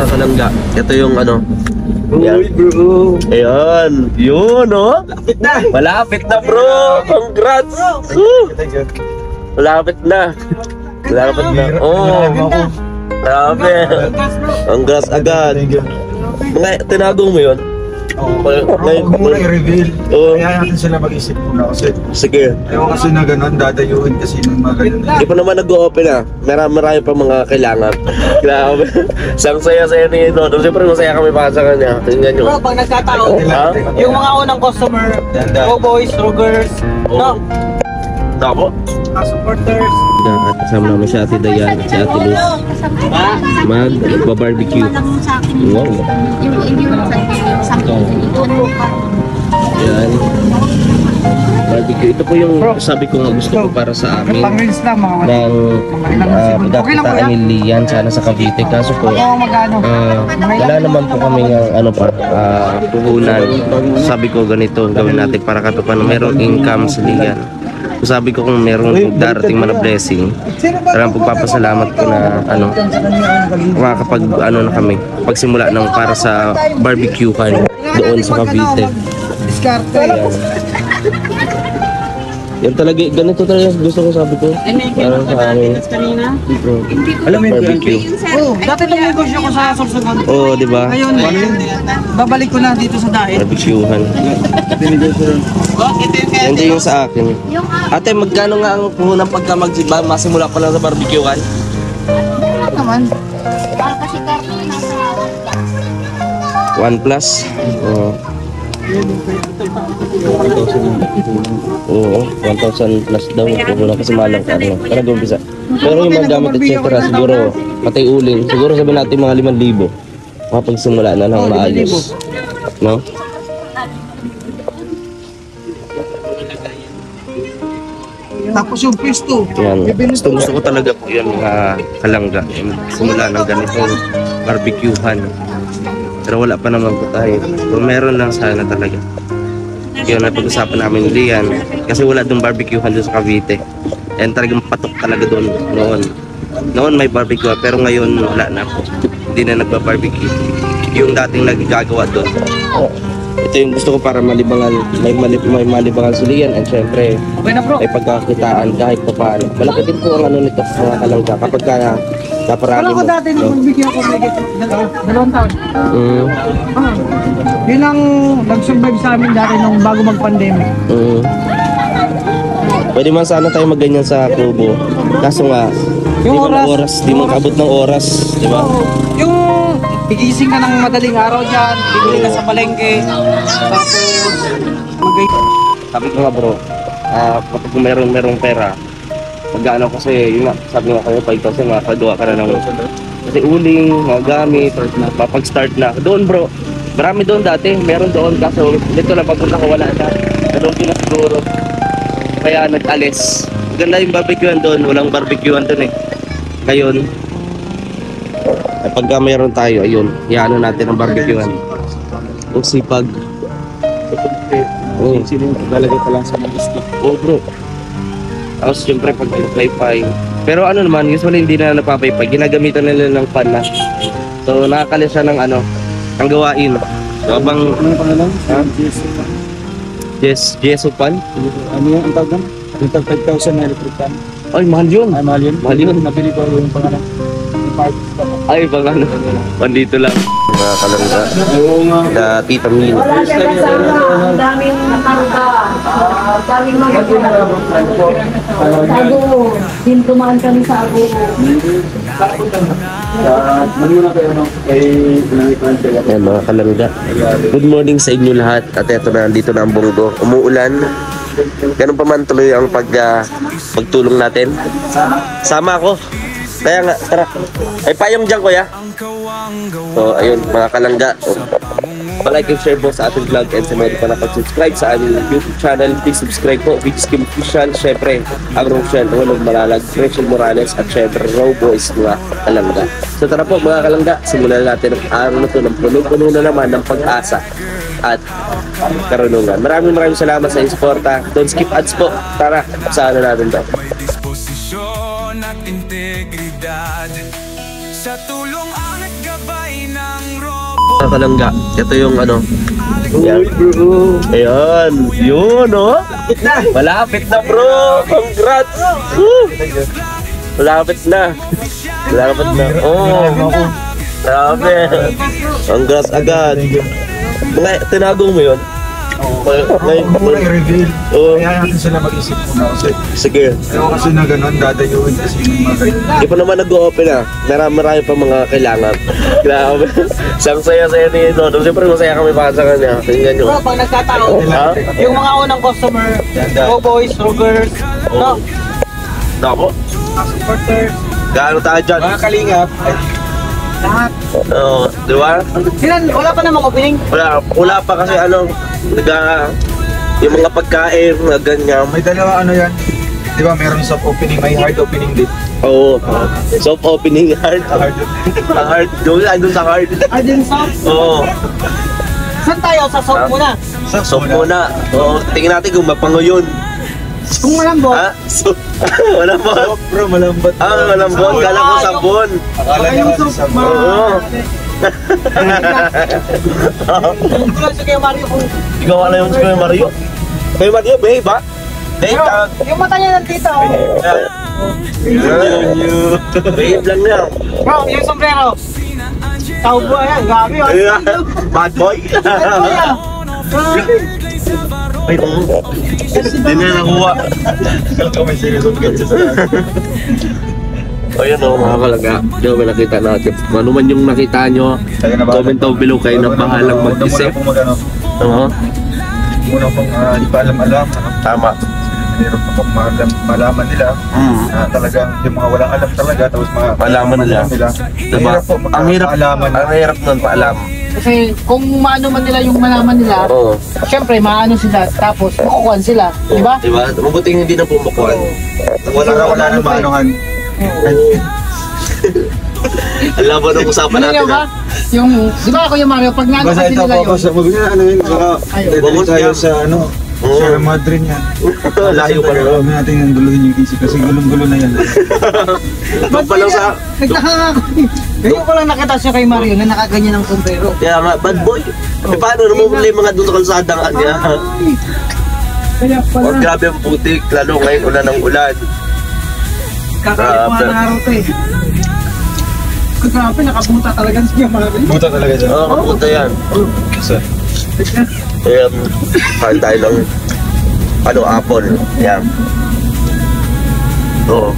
Kalangga. Ito yung ano. Uy, bro. Ayun. Yun, oh. Lapit na. Malapit na, bro. Congrats. Malapit na. Malapit na. Oh. Grabe. Congrats agad. Mga tinago mo yun? Huwag muna i-reveal. Oo. Kaya natin sila mag-isip muna kasi. Sige. Ayaw kasi na gano'n, dadayuin kasi ng mga ganun. Hindi pa naman nag-o-open ah. Marami pa mga kailangan. Grabe. Sang saya-saya ni Dodo. Siyempre masaya kami para sa kanya. Tingnan nyo. Bro, pag nagkataon, Ha? yung mga unang customer, go boys, go girls, no? Tapo? Supporters. Kasama naman si Ate Dayan at si Ate Luz. Mag-barbecue. Wow. Yan. Barbecue. Ito po yung sabi ko nga gusto ko para sa amin. Pang-rinse lang mga Ng pagkakitaan ni Lian sana sa Cavite. Kaso po, wala naman po kami ng ano pa, puhunan. Sabi ko ganito gawin natin para katupan merong income si Lian. Sabi ko kung merong darating man na blessing, parang pagpapasalamat ko na ano, makakapag ano na kami, pagsimula ng para sa barbecue kan doon sa Cavite. Yan talaga, ganito talaga gusto ko sabi ko. Parang sa amin. Alam mo yung barbecue? Oh, dati nung negosyo ko sa Sorsogon. Oo, di ba? Ngayon, babalik ko na dito sa Daet. Barbecuehan. Yan din yung sa akin. Ate, magkano nga ang puhunan pagka masimula pa lang sa barbecuehan? Wala naman. Kasi karton nasa 1 plus? Oo. Oo, 1,000 plus daw. Wala kasi malang ka. Ano. Para gumpisa. Pero yung mga gamit etc. siguro, patay uling. Siguro sabihin natin mga 5,000. Makapagsimula na ng maayos. No? Tapos yung pisto. Yan. Gusto ko talaga po yan mga kalangga. Simula ng ganitong barbecuehan. Pero wala pa naman po tayo. Kung meron lang sana talaga. Yun na pag-usapan namin ni Lian. Kasi wala doon barbecuehan doon sa Cavite. Yan talagang patok talaga doon noon. Noon may barbecue pero ngayon wala na po. Hindi na nagba-barbecue. Yung dating nagigagawa doon. Ito yung gusto ko para malibangan, may malibangan si Lian and syempre may pagkakitaan kahit pa paano. Malaki din po ang ano nito mga kalangga kapag kaparami mo. Alam ko dati nung magbigyan ako may 2 taon. Yun ang nag-survive sa amin dati nung bago mag-pandemic. Pwede man sana tayo magganyan sa kubo. Kaso nga, di mo kabot ng oras, di ba? Yung gigising ka ng madaling araw dyan, bibili ka sa palengke, tapos Sabi ko nga bro, kapag merong pera, mag-ano kasi, yun nga, sabi nga kayo, 5,000, makakagawa ka na ng kasi uling, mga gamit, mapag-start na. Doon bro, marami doon dati, meron doon, kaso dito lang pagpunta ko wala na. Doon na siguro, kaya nag-alis. Ganda yung barbecuehan doon, walang barbecuehan doon eh. Ngayon, pagka mayroon tayo, ayun, iano natin ang barbecuehan. O sipag. Oo. Sino yung lalagay pa lang sa mga stick? Oo bro. Tapos siyempre pag paypay. Pero ano naman, usually hindi na napapaypay. Ginagamitan nila ng pan na. So nakakalis siya ng ano, ang gawain. So abang... Ano yung pangalan? Ha? Jeso pan? Ano yung ang tawag doon? Yung 5,000 na electric fan. Ay, mahal yun. Ay, mahal yun. Mahal yun. Nabili ko yung pangalan. Yung parts pa. Ay, bang ano. Pandito lang. Mga kalangga. Oo nga. Na Tita Min. ang daming nakarga. Daming mga Ago. Hintumaan kami sa Ago. Muna kayo no? Kay Pinangitan sila. Ayan mga kalangga. Good morning sa inyo lahat. At eto na, dito na ang bunggo. Umuulan. Ganun pa man tuloy ang pagtulong natin. Sama ako. Kaya nga, tara. Ay, payong dyan, kuya. So, ayun, mga kalangga. Like and share po sa ating vlog and sa mga pa nakapag-subscribe sa aming YouTube channel. Please subscribe po. Beach Kim Official. Syempre, ang Rochelle, Ronald Malalag, Rachel Morales, at syempre, Raw Boys, mga kalangga. So, tara po, mga kalangga. Simulan natin ang araw na ito ng puno-puno na naman ng pag-asa at karunungan. Maraming salamat sa isporta. Don't skip ads po. Tara, sa ano natin to. Posisyon at integridad sa tulong at gabay na kalangga. Ito yung ano. Yan. Ayan. Yun, oh. Malapit na, bro. Congrats. Woo. Malapit na. Malapit na. Oh. Grabe. Congrats agad. Mga tinago mo yun? Huwag mo na i-reveal. Oo. Kaya natin sila mag-isip muna kasi. Sige. Ayaw kasi na gano'n, dadayuin kasi yung mga ganyan. Hindi pa naman nag-o-open ah. Marami pa mga kailangan. Grabe. Siyang saya-saya ni Dodo. Siyempre masaya kami para sa kanya. Tingnan nyo. Bro, pag nagkataon, Ha? yung mga unang customer, go boys, go girls, no? Dako. Supporters, Gaano tayo dyan? mga kalingap, lahat. Oo. Di ba? Wala pa namang opening. Wala pa kasi ano. Yung mga pagkain na ganyan. May dalawa ano yan. Di ba meron soft opening, may hard opening din. Oo. Soft opening hard. Hard. Hard. Doon sa hard. Arden South. Oo. Saan tayo? Sa South muna. Soft muna. Oo. Tingnan natin kung mapango yun. Kung malambot. Ha? Wala pa. Soft bro, malambot. Malambot. Kala ko sabon. Akala niya kasi sabon. Oo. Hindi ko lang sa kayo Mario kung... Ikaw wala yung Kuya Mario. Kuya Mario, babe ba? Babe, Pero, yung mata niya ng tita, oh. Babe lang niya. Bro, yung sombrero. Cowboy yan, gabi, oh. Bad boy. Ay, hindi na nakuha. Akala ko may serious of gadgets na. Ayun o, mga kalaga. Yung may nakita natin. Kung ano man yung nakita nyo, comment down below kayo na bahalang mag-isip. Oo. Muna pong di pa alam-alam. Tama. Meron pa pong malaman nila. Na talagang yung mga walang alam talaga. Tapos mga Malaman nila. Diba? Ang hirap, ang hirap nun paalam. Kasi kung maano man nila yung malaman nila, Oo. syempre maano sila, tapos makukuhan sila, di ba? Diba? Mabuting hindi na pumukuan. Wala na maanuhan. Alam mo nung usapan Ano natin yun ba? Yung, di ba ako yung Mario, pag naano Basta kasi ito nila po, yun, basta wag na ano yun, baka Ayun. dadali tayo sa ano, Oo. sa Madrid yan. Layo pa rin. Huwag natin yung guluhin yung isip kasi gulong-gulo na yan. Doon pa lang sa... nagtaka nga ako. Ngayon ko lang nakita siya kay Mario na nakaganyan ng sombrero. Kaya nga, bad boy. Eh, paano namumula yung mga doon sa kalsada nga niya? Kaya Oh, grabe ang putik, lalo ngayon ulan ng ulan. Kakakuha na araw to eh. Grabe, nakapunta talaga siya Mario. Buta talaga dyan. Oo, kapunta yan. So, Ayan, kain tayo ng ano, apple. Ayan. Oo.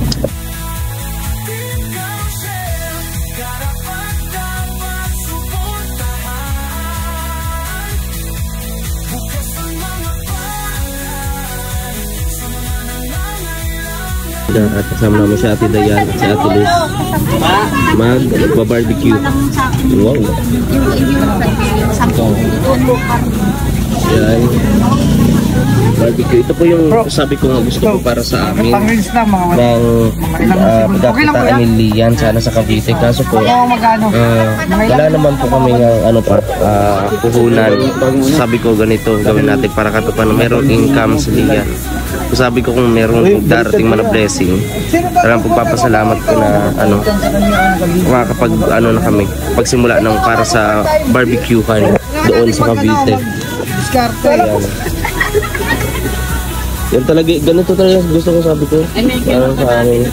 At kasama naman si Ate Dayan at si Ate Luz mag-barbecue. Wow. Yan. Barbecue. Ito po yung sabi ko nga gusto ko para sa amin. Pang-rinse lang mga Ng pagkakitaan ni Lian sana sa Cavite. Kaso po, magano. wala naman po kami ng ano pa, puhunan. Sabi ko ganito gawin natin para katupan meron income sa Lian. Sabi ko kung meron darating man na blessing, talagang pagpapasalamat ko na ano, makakapag ano na kami, pagsimula ng para sa barbecuehan doon sa Cavite. Diskarte. Yan talaga, ganito talaga gusto ko sabi ko. Parang sa amin.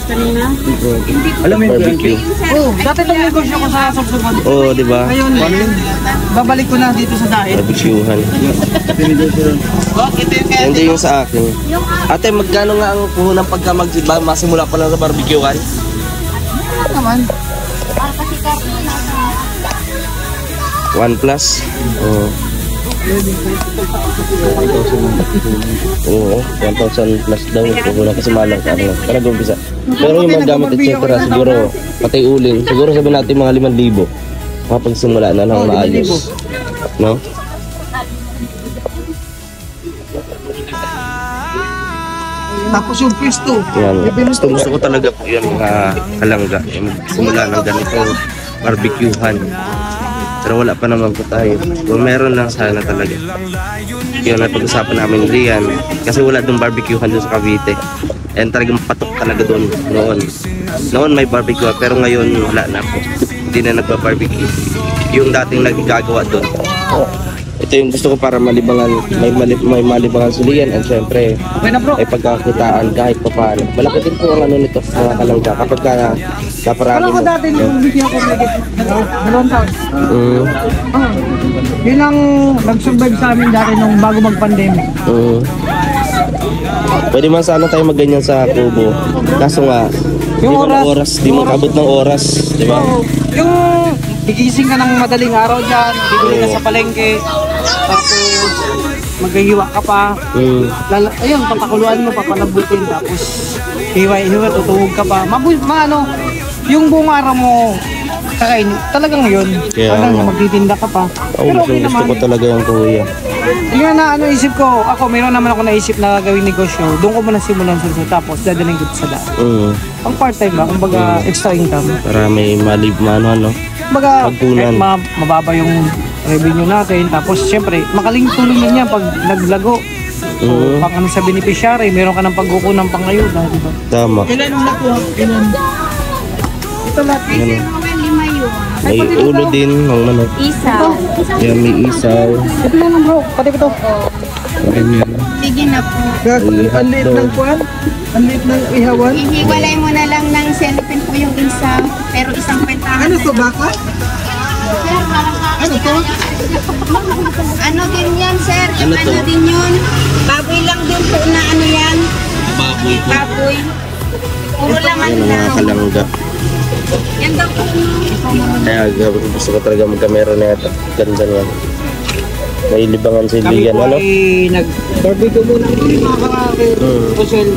Alam mo yung barbecue. Oh, dati lang negosyo ko sa Sabsuban. Oo, di ba? Ngayon, babalik ko na dito sa dahil. Barbecuehan. Hindi yung sa akin. Ate, magkano nga ang puhunan pagka masimula pa lang sa barbecuehan? Ano naman? 1 plus? Oo. Oo, 1,000 plus daw. Puhunan kasi malang ka. Para umpisa. Pero yung mga gamit etc. siguro, pati uling. Siguro sabihin natin mga 5,000. Kapag simula na lang maayos. No? Tapos yung pisto. Yan. Gusto ko talaga po yan mga kalangga. Yung simula ng ganitong barbecuehan. Pero wala pa naman po tayo. Kung meron lang sana talaga. Yun na pag-usapan namin ni Lian. Kasi wala doon barbecuehan doon sa Cavite. And talagang patok talaga doon noon. Noon may barbecue pero ngayon wala na po. Hindi na nagba-barbecue. yung dating nagigagawa doon. Ito yung gusto ko para malibangan, may malibangan sulian and syempre Okay na bro. ay pagkakitaan kahit pa paano. Malaki din po ang ano nito, mga kalangga. Kapag ka naparami Wala ko mo. dati nung bigyan ko may 2 taon. Mm, Yun ang nag-survive sa amin dati nung bago mag-pandemic. mm. Pwede man sana tayo magganyan sa kubo. Kaso nga, di Yung mo ng oras. oras, di mo kabot ng oras, di ba? Yung gigising ka ng madaling araw dyan, bibili ka sa palengke, tapos maghihiwa ka pa. Mm. Ayun, papakuluan mo, papalabutin, tapos hiwa, tutulog ka pa. Ano, yung buong araw mo, kakain, talagang yun. Kaya Talagang nga. magtitinda ka pa. Oo, Pero okay gusto naman. ko talaga yung kuya. Yun na ano isip ko, ako mayroon naman ako naisip na gawing negosyo. Doon ko muna simulan sa tapos dadaling ko sa daan. Mm. Pang part-time ba? Kumbaga extra income. Para may ano. Kumbaga Pagkunan. kahit mababa yung revenue natin. Tapos syempre, makaling tulong din yan pag naglago. So, Mm. pang ano sa beneficiary, meron ka ng pagkukunan pang ayuda, di ba? Tama. Ilan na po? Ilan? Ito lahat. Ano, Lima yun. may ulo din ng manok. Isaw. Yan, may isaw. Ito lang bro, pati ko to. Ganyan. Sige na po. Ang liit ng kuwan, ang liit ng ihawan. Ihiwalay mo na lang ng cellphone po yung isaw. Pero isang kwentahan. Ano to, baka? Sir, parang Ano to? ano din yan, sir? Ano to? din yun? Baboy lang din po na ano yan. Baboy po. Baboy. Puro laman Yan ang mga lang. kalangga. Yan daw po. Kaya gusto ko talaga magkamera na ito. Ganda niyan. May libangan si Kami Lian, po ano? ay nag-barbecue muna kami mga kakakil. Kusel,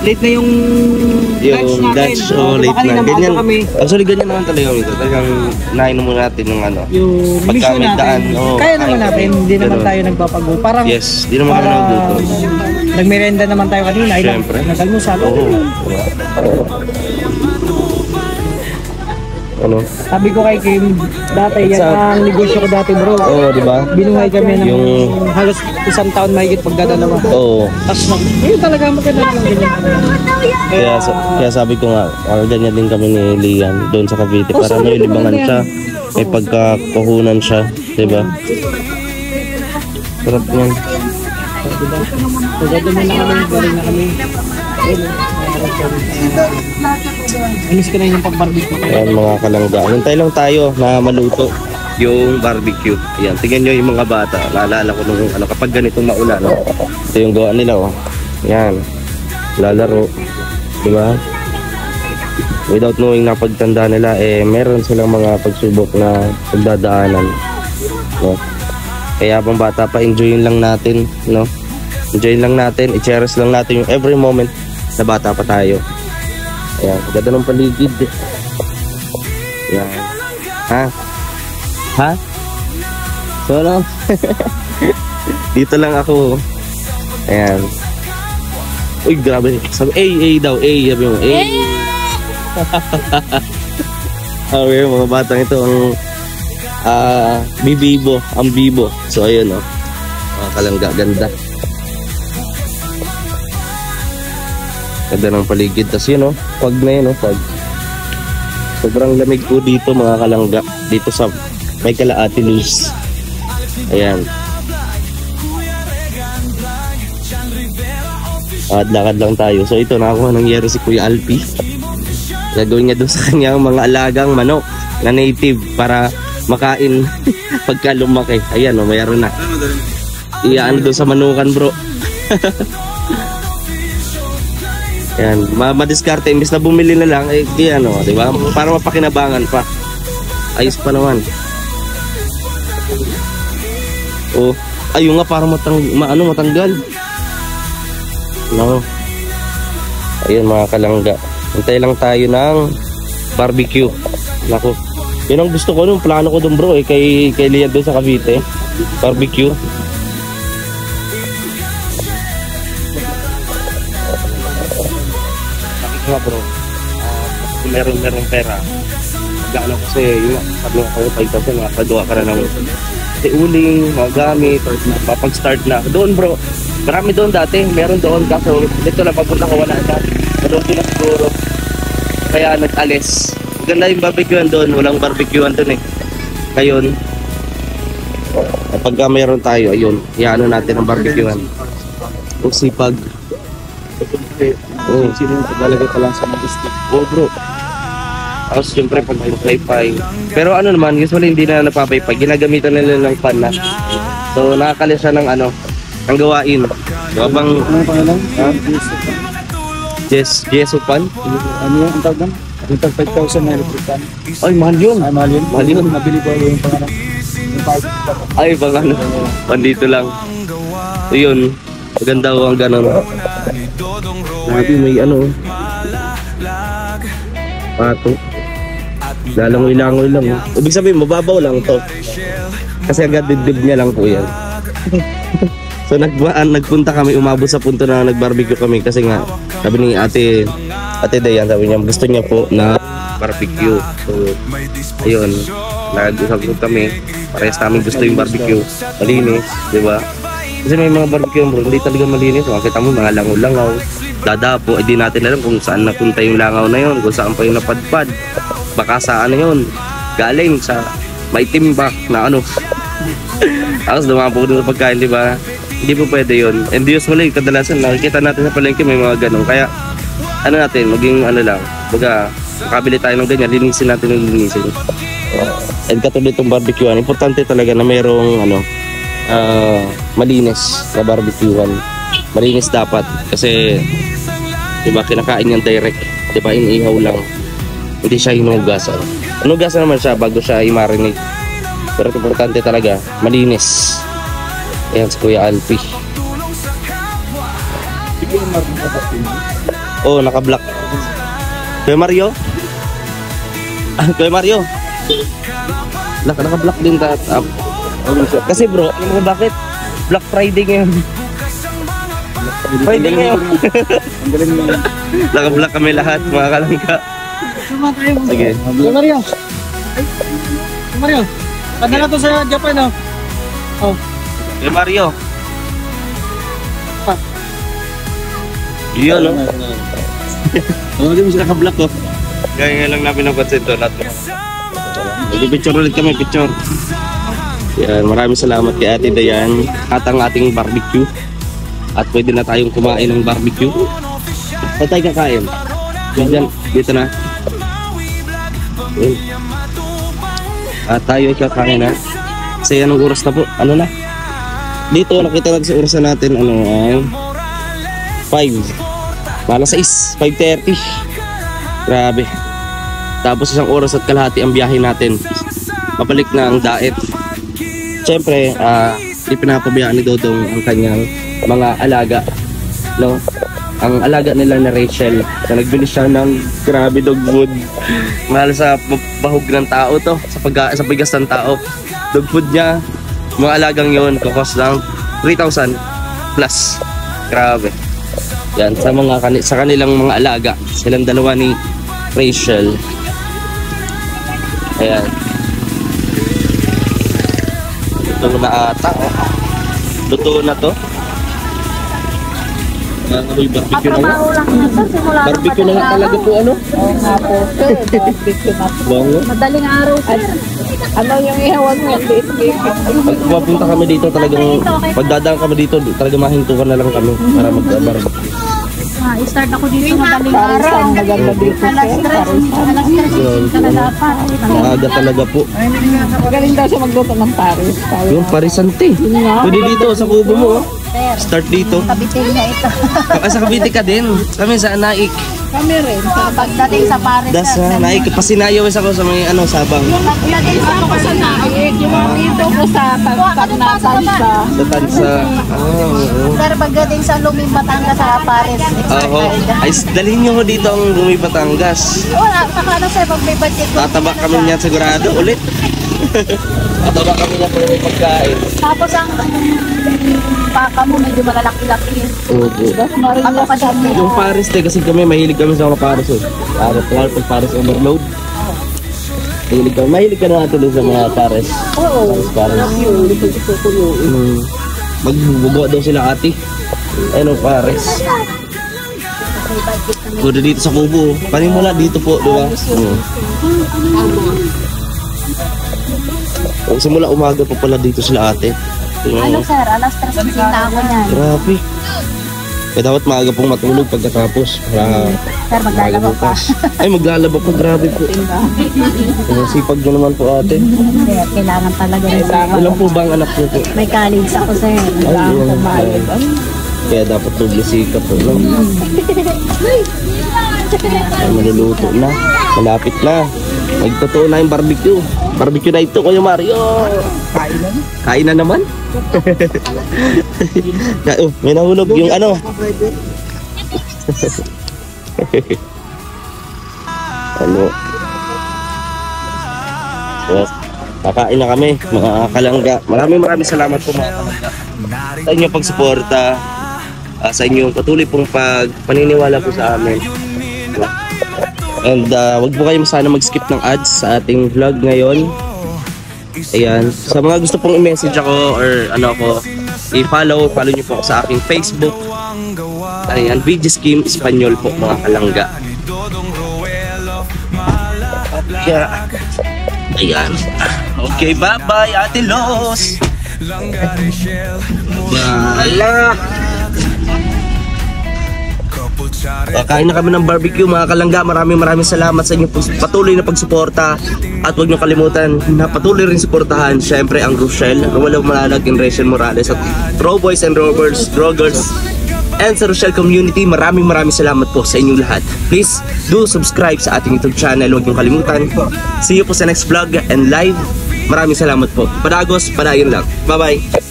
late na yung lunch Yung natin. Dutch o late Kanina na. maaga Ganyan. kami. Actually, ganyan naman talaga ito. Talagang nainom mo natin ng ano. Yung Pagka mission may natin. daan, oo, Kaya naman kain natin, kami. hindi naman Ganun. tayo nagpapago. Parang Yes, di naman kami parang nagutom. nagmerenda naman tayo kanina. Siyempre. Nag-almusal. Oo. Ano? Sabi ko kay Kim, dati yan Sa- ang negosyo ko dati bro. Oo, di ba? Binuhay kami ng Yung- halos 1 taon mahigit pagdadalawa. Oo. Tapos yun talaga maganda lang ganyan. Kaya sabi ko nga, ganyan din kami ni Lian doon sa Cavite. Oh, Para may sabi ko libangan nga siya. May pagkakuhunan siya. Diba? Sarap yan. So, gagawin na kami, galing na kami. Inis ko na yung pag-barbecue. Ayan mga kalangga. Hintay lang tayo na maluto yung barbecue. Ayan, tingnan nyo yung mga bata. Naalala ko nung ano, kapag ganitong maulan. No? Ito yung gawa nila. Oh. Ayan. Lalaro. Diba? Without knowing na pagtanda nila, meron silang mga pagsubok na pagdadaanan. No? Kaya pang bata pa, enjoyin lang natin. No? Enjoyin lang natin, i-cherish lang natin yung every moment na bata pa tayo. Ayan, ganda ng paligid. Ayan. Ha? Ha? So, ano? Dito lang ako. Ayan. Uy, grabe. Sabi, A daw. Sabi mo, A. Okay, mga batang ito ang bibibo. Ang bibo. So, ayun, oh. Mga kalangga, ganda. Ganda ng paligid. Tapos yun, oh, pag na yun, oh, pag. Sobrang lamig po dito, mga kalangga. Dito sa may Kalaati Luz. Ayan. Lakad lang tayo. So ito, nakakuha ng yero si Kuya Alpi. Gagawin niya doon sa kanyang mga alagang manok na native para makain pagka lumaki. Ayan, oh, mayroon na. Iyaano doon sa manukan, bro. Yan, madiskarte imbes na bumili na lang ano, 'di ba? Para mapakinabangan pa. Ayos pa naman. Oh, ayun nga para matanggal. No. Ayun mga kalangga. Hintay lang tayo ng barbecue. Nako. Yun ang gusto ko nung plano ko doon, bro, kay Lian doon sa Cavite. Barbecue. Nga bro, kung meron pera, gano'n kasi yun, sabi nga kayo 5,000, makakagawa ka na ng uling, mga gamit, or mapag-start na. Doon bro, marami doon dati, meron doon, kaso dito lang pagpunta ko wala na, naluto na siguro, kaya nag-alis. Maganda yung barbecuean doon, walang barbecuean doon eh. Ngayon, pagka mayroon tayo, ayun, iano natin ang barbecuean. Ang sipag. Oh, Sino yung paglalagay pa lang sa mga stick? oh bro. Tapos syempre pag paypay. Pero ano naman, usually hindi na napapaypay. Ginagamitan nila ng pan na. So nakakali siya ng ano, ang gawain. Diba bang, Ano pangalan? Jesu pan? Ano yung ang tawag doon? Yung tag 5,000 na electric fan. Ay, mahal yun. Ay, mahal yun. Mahal yun. Nabili ko yung pangalan. Yung tawag. Ay, bang ano, pandito lang. So yun, maganda ko ang ganon. Grabe, may ano, pato. Lalangoy-langoy lang. Ibig sabihin, mababaw lang to. Kasi agad dibdib niya lang po yan. So nagpunta kami, umabot sa punto na nag-barbecue kami kasi nga sabi ni Ate Dayan, sabi niya gusto niya po na barbecue. So ayun, nag-usap kami, parehas namin gusto yung barbecue, malinis, di ba? Kasi may mga barbecue bro, hindi talaga malinis. Makita mo mga langaw-langaw, dadapo, hindi natin alam kung saan napunta yung langaw na yun, kung saan pa yung napadpad, baka saan na yun, galing sa may timbak na ano. Tapos dumapo dun sa pagkain, di ba? Hindi po pwede yun. And usually, kadalasan nakikita natin sa palengke may mga ganun. Kaya, ano natin, maging ano lang, baga, makabili tayo ng ganyan, linisin natin ng linisin. And katulad itong barbecuean, importante talaga na mayroong ano, malinis na barbecuean. Malinis dapat. Kasi, di ba, kinakain yan direct. Di ba, iniihaw lang. Hindi siya hinugasan. Hinugasan naman siya bago siya i-marinate. Pero importante talaga, malinis. Ayan si Kuya Alpi. Oh, naka-block. Kuya Mario? Kuya Mario? Naka-block din kasi bro, alam mo bakit? Black Friday ngayon. Friday ngayon. Naka-block kami lahat, mga kalangka. Sige. Kuya Mario. Kuya Mario. Padala to sa Japan, oh. Oh. Kuya Mario. Yun, no? Hindi mo sila ka-block, oh. Gaya nga lang namin ng content to. Picture ulit kami, picture. Yan, maraming salamat kay Ate Dayan at ang ating barbecue. At pwede na tayong kumain ng barbecue. Saan tayo kakain? Diyan, dito na. Yan. At tayo kakain na. Kasi anong oras na po? Ano na? Dito, nakita natin sa orasan natin, ano, 5. Malas 6, 5:30. Grabe. Tapos isang oras at kalahati ang biyahe natin. Pabalik na ang daet. Siyempre, di pinapabayaan ni Dodong ang kanyang mga alaga. No? Ang alaga nila na Rachel. So, nagbili siya ng grabe dog food. Mahal sa bahog ng tao to. Sa bigas ng tao. Dog food niya, mga alagang yun, kukos lang 3,000 plus. Grabe. Yan, sa kanilang mga alaga. Silang dalawa ni Rachel. Ayan. Luto na ata. Luto na to. Barbecue na nga. Barbecue na nga talaga po, ano? Oo nga po, sir. Barbecue na po. Bongo. Madaling araw, sir. Ano yung ihawan mo? Pag pupunta kami dito, talagang pagdadaan kami dito, talagang mahintukan na lang kami para mag-barbecue. I-start ako dito madaling araw. Parisan, maganda dito, sir. Alas 3 ka na dapat. Maaga talaga po. Magaling daw siya magluto ng Paris. Yung parisante. Pwede dito sa kubo mo. Oh. Start dito. Kabitin niya ito. Sa Cavite ka din. Kami sa Naik. Kami rin. Pagdating sa Paris. Sa Naik. Pasinayaw ako sa mga Sabang. Pagdating sa Ako sa naik. Yung dito ko sa Tagnasan sa... Sa Tansa. Oo. Pero pagdating sa Luming Batangas sa Paris. Oo. Ay, dalhin nyo ko dito ang Lumi Batangas. Wala, saka ano sir, pag may budget. Tataba kami niyan sigurado ulit. Tataba kami niyan kung may pagkain. Tapos ang paka mo medyo malalaki-laki. Opo. Ano pa siya? Yung Paris kasi kami, mahilig kami sa mga Paris. Paris overload. Mahilig ka na natin sa mga Paris. Oo. Paris. Magbubugo daw sila ate. Ano, Paris. Pwede dito sa kubo. Panimula dito po, di ba? Simula umaga pa pala dito sila ate. Ano sir, alas 3 na ako niyan. Grabe. Eh dapat maaga pong matulog pagkatapos para Sir, maglalaba pa. Ay, maglalaba po. Grabe po. Sipag nyo naman po ate. Sir, kailangan talaga ng sipag. Ilan po ba ang anak nyo po? May college ako sir. Ay, yun. Kaya dapat doble sikap po. No? Ay, maluluto na. Malapit na. Magtotoo na yung barbecue. Barbecue na ito, Kuya Mario. Kain na naman? Oh, may nahulog yung ano. Ano? Yes. Kakain na kami, mga kalangga. Maraming salamat po mga kalangga sa inyong pagsuporta, sa inyong patuloy pong paniniwala po sa amin. And wag po kayong sana mag-skip ng ads sa ating vlog ngayon. Ayan, sa mga gusto pong i-message ako or ano ako, follow niyo po ako sa aking Facebook. Ayan, VJ Scheme Espanyol po mga kalangga. Yeah. Ayan. Okay, bye-bye Ate Los. Bala. Kain na kami ng barbecue mga kalangga. Maraming salamat sa inyong patuloy na pagsuporta. At huwag niyo kalimutan na patuloy rin suportahan syempre ang Rochelle, Walang Malalag and Rachel Morales at Raw Boys and Rovers, Drogers and sa Rochelle community. Maraming salamat po sa inyong lahat. Please do subscribe sa ating YouTube channel. Huwag niyo kalimutan. See you po sa next vlog and live. Maraming salamat po. Padagos, padayon lang. Bye-bye.